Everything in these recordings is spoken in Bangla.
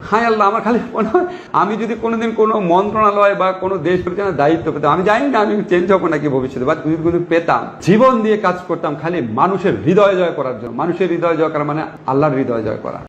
হায় আল্লাহ, আমার খালি মনে হয় আমি যদি কোনোদিন কোনো মন্ত্রণালয় বা কোনো দেশ পরিচালনার দায়িত্ব পেতাম, আমি জানি না আমি চেঞ্জ হবো নাকি ভবিষ্যতে, বা তুমি কিন্তু পেতাম, জীবন দিয়ে কাজ করতাম খালি মানুষের হৃদয় জয় করার জন্য। মানুষের হৃদয় জয় করা মানে আল্লাহর হৃদয় জয় করা।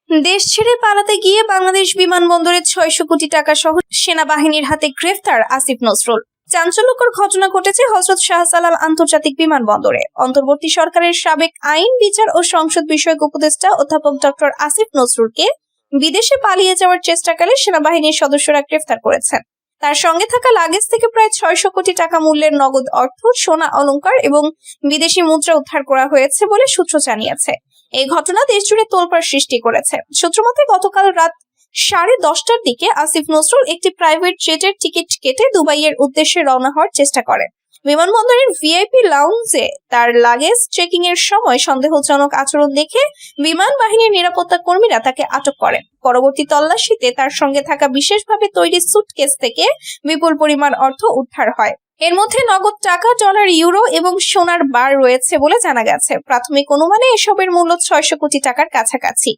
দেশ ছেড়ে পালাতে গিয়ে বাংলাদেশ বিমানবন্দরে 600 কোটি টাকা সহ সেনাবাহিনীর হাতে গ্রেফতার আসিফ নজরুল। চাঞ্চল্যকর ঘটনা ঘটেছে হযরত শাহজালাল আন্তর্জাতিক বিমানবন্দরে। অন্তর্বর্তী সরকারের সাবেক আইন, বিচার ও সংসদ বিষয়ক উপদেষ্টা অধ্যাপক ডক্টর আসিফ নজরুলকে বিদেশে পালিয়ে যাওয়ার চেষ্টাকালে সেনাবাহিনীর সদস্যরা গ্রেফতার করেছেন। তার সঙ্গে থাকা লাগেজ থেকে প্রায় 600 কোটি টাকা মূল্যের নগদ অর্থ, সোনা অলংকার এবং বিদেশি মুদ্রা উদ্ধার করা হয়েছে বলে সূত্র জানিয়েছে। এই ঘটনা দেশজুড়ে তোলপাড় সৃষ্টি করেছে। সূত্রমতে গতকাল রাত 10:30টার দিকে আসিফ নজরুল একটি প্রাইভেট জেটের টিকিট কেটে দুবাইয়ের উদ্দেশ্যে রওনা হওয়ার চেষ্টা করেন। বিমানবন্দরের ভিআইপি লাউঞ্জে তার লাগেজ চেকিং এর সময় সন্দেহজনক আচরণ দেখে বিমান বাহিনীর নিরাপত্তা কর্মীরা তাকে আটক করেন। পরবর্তী তল্লাশিতে তার সঙ্গে থাকা বিশেষভাবে তৈরি সুটকেস থেকে বিপুল পরিমাণ অর্থ উদ্ধার হয়। এর মধ্যে নগদ টাকা, ডলার, ইউরো এবং সোনার বার রয়েছে বলে জানা গেছে। প্রাথমিক অনুমানে এসবের মূল্য 600 কোটি টাকার কাছাকাছি।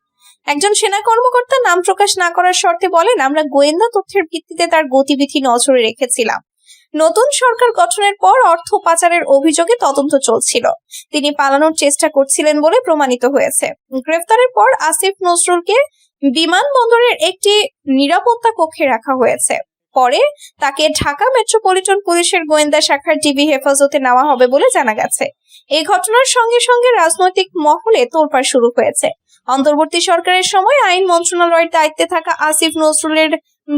একজন সেনা কর্মকর্তা নাম প্রকাশ না করার শর্তে বলেন, আমরা গোয়েন্দা তথ্যের ভিত্তিতে তার গতিবিধি নজরে রেখেছিলাম। নতুন সরকার গঠনের পর অর্থ পাচারের অভিযোগে তদন্ত চলছিল। তিনি পালানোর চেষ্টা করছিলেন বলে প্রমাণিত হয়েছে। গ্রেফতারের পর আসিফ নজরুলকে বিমানবন্দরের একটি নিরাপত্তা কক্ষে রাখা হয়েছে। পরে তাকে ঢাকা মেট্রোপলিটন পুলিশের গোয়েন্দা শাখার ডিবি হেফাজতে নেওয়া হবে বলে জানা গেছে। এই ঘটনার সঙ্গে সঙ্গে রাজনৈতিক মহলে তোলপাড় শুরু হয়েছে। অন্তর্বর্তী সরকারের সময় আইন মন্ত্রণালয়ের দায়িত্বে থাকা আসিফ নজরুলের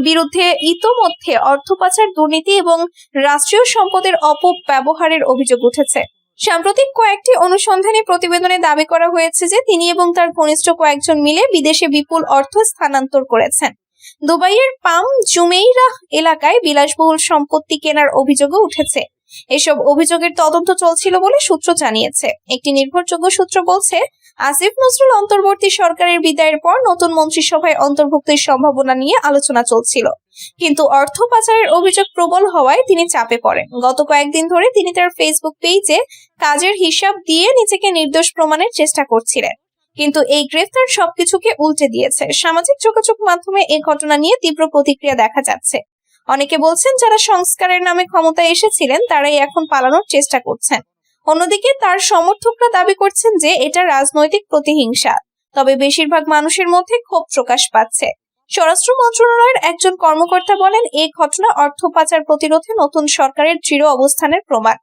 বিরুদ্ধে ইতোমধ্যে অর্থ পাচার, দুর্নীতি এবং রাষ্ট্রীয় সম্পদের অপব্যবহারের অভিযোগ উঠেছে। সাম্প্রতিক কয়েকটি অনুসন্ধানী প্রতিবেদনে দাবি করা হয়েছে যে তিনি এবং তার ঘনিষ্ঠ কয়েকজন মিলে বিদেশে বিপুল অর্থ স্থানান্তর করেছেন। দুবাইয়ের পাম জুমেইরাহ এলাকায় বিলাসবহুল সম্পত্তি কেনার অভিযোগও উঠেছে। এসব অভিযোগের তদন্ত চলছিল বলে সূত্র জানিয়েছে। একটি নির্ভরযোগ্য সূত্র বলছে, আসিফ নজরুল অন্তর্বর্তী সরকারের বিদায়ের পর নতুন মন্ত্রিসভায় অন্তর্ভুক্তির সম্ভাবনা নিয়ে আলোচনা চলছিল, কিন্তু অর্থ পাচারের অভিযোগ প্রবল হওয়ায় তিনি চাপে পড়েন। গত কয়েকদিন ধরে তিনি তার ফেসবুক পেজে কাজের হিসাব দিয়ে নিজেকে নির্দোষ প্রমাণের চেষ্টা করছিলেন, কিন্তু এই গ্রেফতার সবকিছুকে উল্টে দিয়েছে। সামাজিক যোগাযোগ মাধ্যমে এই ঘটনা নিয়ে তীব্র প্রতিক্রিয়া দেখা যাচ্ছে। অনেকে বলছেন, যারা সংস্কারের নামে ক্ষমতায় এসেছিলেন তারাই এখন পালানোর চেষ্টা করছেন। অন্যদিকে তার সমর্থকরা দাবি করছেন যে এটা রাজনৈতিক প্রতিহিংসা। তবে বেশিরভাগ মানুষের মধ্যে ক্ষোভ প্রকাশ পাচ্ছে। স্বরাষ্ট্র মন্ত্রণালয়ের একজন কর্মকর্তা বলেন, এই ঘটনা অর্থ পাচার প্রতিরোধে নতুন সরকারের দৃঢ় অবস্থানের প্রমাণ।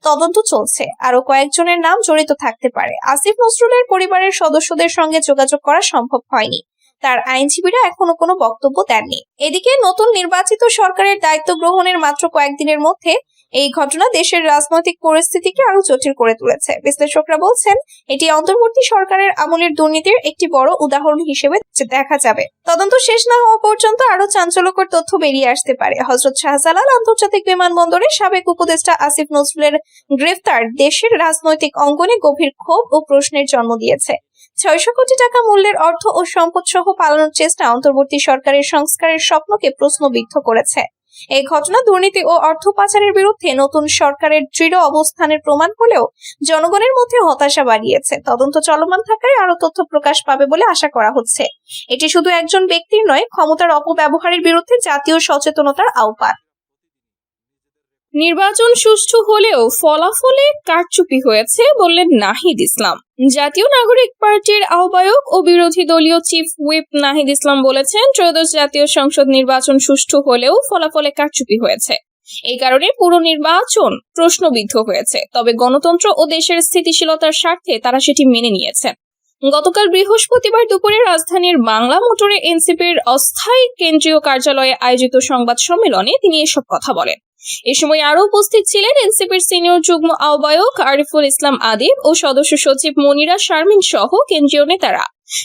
তদন্ত চলছে, আরো কয়েকজনের নাম জড়িত থাকতে পারে। আসিফ নজরুলের পরিবারের সদস্যদের সঙ্গে যোগাযোগ করা সম্ভব হয়নি। তার আইনজীবীরা এখনো কোনো বক্তব্য দেননি। এদিকে নতুন নির্বাচিত সরকারের দায়িত্ব গ্রহণের মাত্র কয়েকদিনের মধ্যে এই ঘটনা দেশের রাজনৈতিক পরিস্থিতিকে আরো জটিল করে তুলেছে। বিশ্লেষকরা বলছেন, এটি অন্তর্বর্তী সরকারের আমলের দুর্নীতির একটি বড় উদাহরণ হিসেবে দেখা যাবে। তদন্ত শেষ না হওয়া পর্যন্ত আরো চাঞ্চল্যকর তথ্য বেরিয়ে আসতে পারে। হযরত শাহজালাল আন্তর্জাতিক বিমানবন্দরে সাবেক উপদেষ্টা আসিফ নজরুলের গ্রেফতার দেশের রাজনৈতিক অঙ্গনে গভীর ক্ষোভ ও প্রশ্নের জন্ম দিয়েছে। 600 কোটি টাকা মূল্যের অর্থ ও সম্পদ সহ পালানোর চেষ্টা অন্তর্বর্তী সরকারের সংস্কারের স্বপ্নকে প্রশ্নবিদ্ধ করেছে। এই ঘটনা দুর্নীতি ও অর্থ পাচারের বিরুদ্ধে নতুন সরকারের দৃঢ় অবস্থানের প্রমাণ হলেও জনগণের মধ্যে হতাশা বাড়িয়েছে। তদন্ত চলমান থাকায় আরো তথ্য প্রকাশ পাবে বলে আশা করা হচ্ছে। এটি শুধু একজন ব্যক্তির নয়, ক্ষমতার অপব্যবহারের বিরুদ্ধে জাতীয় সচেতনতার আহ্বান। নির্বাচন সুষ্ঠু হলেও ফলাফলে কারচুপি হয়েছে বললেন নাহিদ ইসলাম। জাতীয় নাগরিক পার্টির আহ্বায়ক ও বিরোধী দলীয় চিফ হুইপ নাহিদ ইসলাম বলেছেন, ত্রয়োদশ জাতীয় সংসদ নির্বাচন সুষ্ঠু হলেও ফলাফলে কারচুপি হয়েছে। এই কারণে পুরো নির্বাচন প্রশ্নবিদ্ধ হয়েছে। তবে গণতন্ত্র ও দেশের স্থিতিশীলতার স্বার্থে তারা সেটি মেনে নিয়েছেন। গতকাল বৃহস্পতিবার দুপুরে রাজধানীর বাংলা মোটরে এনসিপির অস্থায়ী কেন্দ্রীয় কার্যালয়ে আয়োজিত সংবাদ সম্মেলনে তিনি এসব কথা বলেন। এ সময় আরো উপস্থিত ছিলেন এনসিপির সিনিয়র যুগ্ম আহ্বায়ক আরিফুল ইসলাম আদিব ও সদস্য সচিব মনিরা শারমিন সহ কেন্দ্রীয় নেতারা।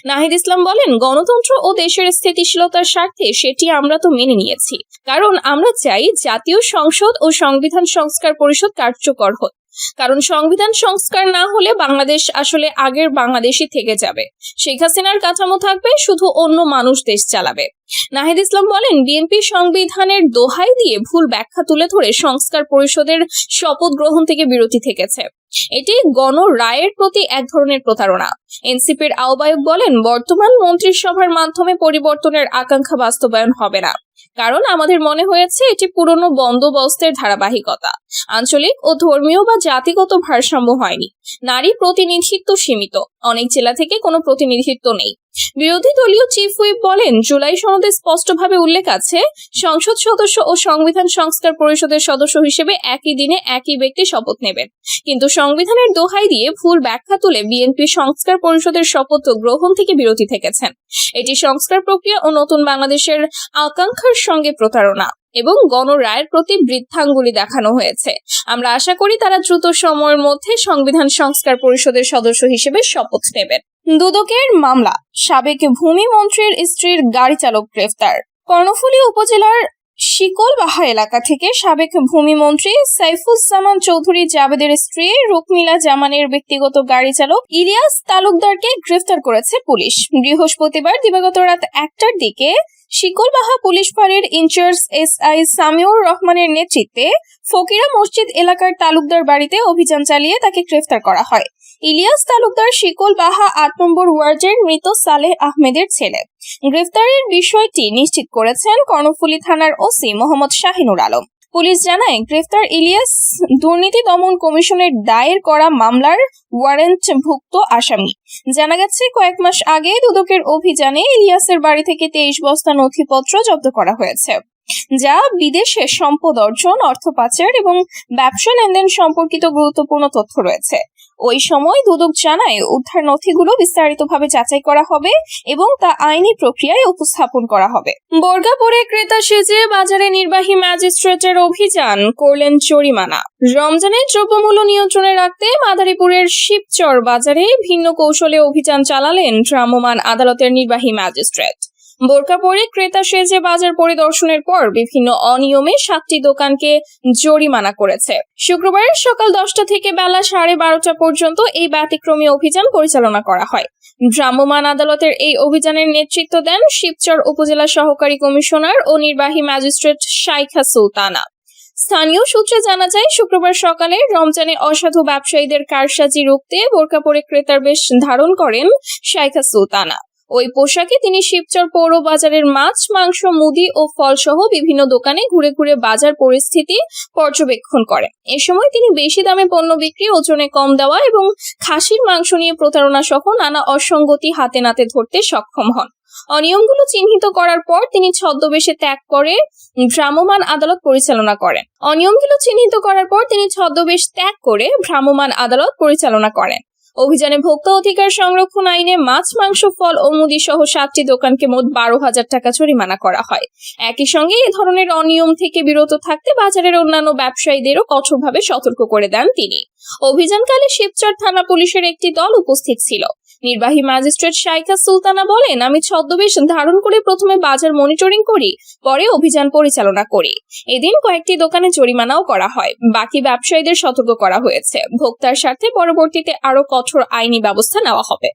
নাহিদ ইসলাম বলেন, গণতন্ত্র ও দেশের স্থিতিশীলতার স্বার্থে সেটি আমরা তো মেনে নিয়েছি, কারণ আমরা চাই জাতীয় সংসদ ও সংবিধান সংস্কার পরিষদ কার্যকর হোক। কারণ সংবিধান সংস্কার না হলে বাংলাদেশ আসলে আগের বাংলাদেশই থেকে যাবে। শেখ হাসিনার কাঠামো থাকবে, শুধু অন্য মানুষ দেশ চালাবে। নাহিদ ইসলাম বলেন, বিএনপি সংবিধানের দোহাই দিয়ে ভুল ব্যাখ্যা তুলে ধরে সংস্কার পরিষদের শপথ গ্রহণ থেকে বিরতি থেকেছে। এটি গণ রায়ের প্রতি এক ধরনের প্রতারণা। এনসিপির আহ্বায়ক বলেন, বর্তমান মন্ত্রিসভার মাধ্যমে পরিবর্তনের আকাঙ্ক্ষা বাস্তবায়ন হবে না, কারণ আমাদের মনে হয়েছে এটি পুরনো বন্দোবস্তের ধারাবাহিকতা। আঞ্চলিক ও ধর্মীয় বা জাতিগত ভারসাম্য হয়নি। নারী প্রতিনিধিত্ব সীমিত, অনেক জেলা থেকে কোনো প্রতিনিধিত্ব নেই। বিরোধী দলীয় চিফ হুইপ বলেন, জুলাই সনদে স্পষ্টভাবে উল্লেখ আছে, সংসদ সদস্য ও সংবিধান সংস্কার পরিষদের সদস্য হিসেবে একই দিনে একই ব্যক্তি শপথ নেবেন। কিন্তু সংবিধানের দোহাই দিয়ে ভুল ব্যাখ্যা তুলে বিএনপি সংস্কার পরিষদের শপথ গ্রহণ থেকে বিরতি থেকেছেন। এটি সংস্কার প্রক্রিয়া ও নতুন বাংলাদেশের আকাঙ্ক্ষার সঙ্গে প্রতারণা এবং গণরায়ের প্রতি বৃদ্ধাঙ্গুলি দেখানো হয়েছে। আমরা আশা করি তারা দ্রুত সময়ের মধ্যে সংবিধান সংস্কার পরিষদের সদস্য হিসেবে শপথ নেবেন। দুদকের মামলা, সাবেক ভূমি মন্ত্রীর স্ত্রীর গাড়ি চালক গ্রেফতার। কর্ণফুলী উপজেলার শিকলবাহা এলাকা থেকে সাবেক ভূমি মন্ত্রী সাইফুজ্জামান চৌধুরী জাবেদের স্ত্রী রুকমিলা জামানের ব্যক্তিগত গাড়ি চালক ইলিয়াস তালুকদারকে গ্রেফতার করেছে পুলিশ। বৃহস্পতিবার দিবাগত রাত 1টার দিকে শিকলবাহা পুলিশ ফাঁড়ির ইনচার্জ এসআই সামিউর রহমানের নেতৃত্বে ফকিরা মসজিদ এলাকার তালুকদার বাড়িতে অভিযান চালিয়ে তাকে গ্রেফতার করা হয়। ইলিয়াস তালুকদার শিকলবাহা 8 নম্বর ওয়ার্ডের মৃত সালেহ আহমেদের ছেলে। গ্রেফতারের বিষয়টি নিশ্চিত করেছেন কর্ণফুলী থানার ওসি মোহাম্মদ শাহিনুর আলম। পুলিশ জানায়, গ্রেফতার ইলিয়াস দুর্নীতি দমন কমিশনের দায়ের করা মামলার ওয়ারেন্টভুক্ত আসামি। জানা গেছে, কয়েক মাস আগে দুদকের অভিযানে ইলিয়াসের বাড়ি থেকে 23 বস্তা নথিপত্র জব্দ করা হয়েছে, যা বিদেশে সম্পদ অর্জন, অর্থ পাচার এবং ব্যবসা লেনদেন সম্পর্কিত গুরুত্বপূর্ণ তথ্য রয়েছে। ওই সময় দুদক জানায়, উদ্ধার নথিগুলো বিস্তারিতভাবে যাচাই করা হবে এবং তা আইনি প্রক্রিয়ায় উপস্থাপন করা হবে। বর্গাপুরে ক্রেতা সেজে বাজারে নির্বাহী ম্যাজিস্ট্রেটের অভিযান, করলেন জরিমানা। রমজানে দ্রব্যমূল্য নিয়ন্ত্রণে রাখতে মাদারীপুরের শিবচর বাজারে ভিন্ন কৌশলে অভিযান চালালেন ভ্রাম্যমাণ আদালতের নির্বাহী ম্যাজিস্ট্রেট। বোরকা পরে ক্রেতা সেজে বাজার পরিদর্শনের পর বিভিন্ন অনিয়মে 7টি দোকানকে জরিমানা করেছে। শুক্রবার সকাল 10টা থেকে বেলা 12:30টা পর্যন্ত এই ব্যতিক্রমী অভিযান পরিচালনা করা হয়। ভ্রাম্যমাণ আদালতের এই অভিযানের নেতৃত্ব দেন শিবচর উপজেলা সহকারী কমিশনার ও নির্বাহী ম্যাজিস্ট্রেট শাইখা সুলতানা। স্থানীয় সূত্রে জানা যায়, শুক্রবার সকালে রমজানে অসাধু ব্যবসায়ীদের কারসাজি রুখতে বোরকা পরে ক্রেতার বেশ ধারণ করেন শাইখা সুলতানা। ওই পোশাকে তিনি শিবচর পৌর বাজারের মাছ, মাংস, মুদি ও ফল সহ বিভিন্ন দোকানে ঘুরে ঘুরে বাজার পরিস্থিতি পর্যবেক্ষণ করেন। এ সময় তিনি বেশি দামে পণ্য বিক্রি, ওজনে কম দেওয়া এবং খাসির মাংস নিয়ে প্রতারণা সহ নানা অসঙ্গতি হাতে নাতে ধরতে সক্ষম হন। অনিয়মগুলো চিহ্নিত করার পর তিনি ছদ্মবেশে ত্যাগ করে ভ্রাম্যমাণ আদালত পরিচালনা করেন। অভিযানে ভোক্তা অধিকার সংরক্ষণ আইনে মাছ, মাংস, ফল ও মুদি সহ 7টি দোকানকে মোট 12,000 টাকা জরিমানা করা হয়। একই সঙ্গে এ ধরনের অনিয়ম থেকে বিরত থাকতে বাজারের অন্যান্য ব্যবসায়ীদেরও কঠোরভাবে সতর্ক করে দেন তিনি। অভিযানকালে শিবচর থানা পুলিশের একটি দল উপস্থিত ছিল। নির্বাহী ম্যাজিস্ট্রেট শাইখা সুলতানা বলেন, আমি ছদ্মবেশ ধারণ করে প্রথমে বাজার মনিটরিং করি, পরে অভিযান পরিচালনা করি। এদিন কয়েকটি দোকানে জরিমানাও করা হয়। বাকি ব্যবসায়ীদের সতর্ক করা হয়েছে। ভোক্তার স্বার্থে পরবর্তীতে আরো কঠোর আইনি ব্যবস্থা নেওয়া হবে।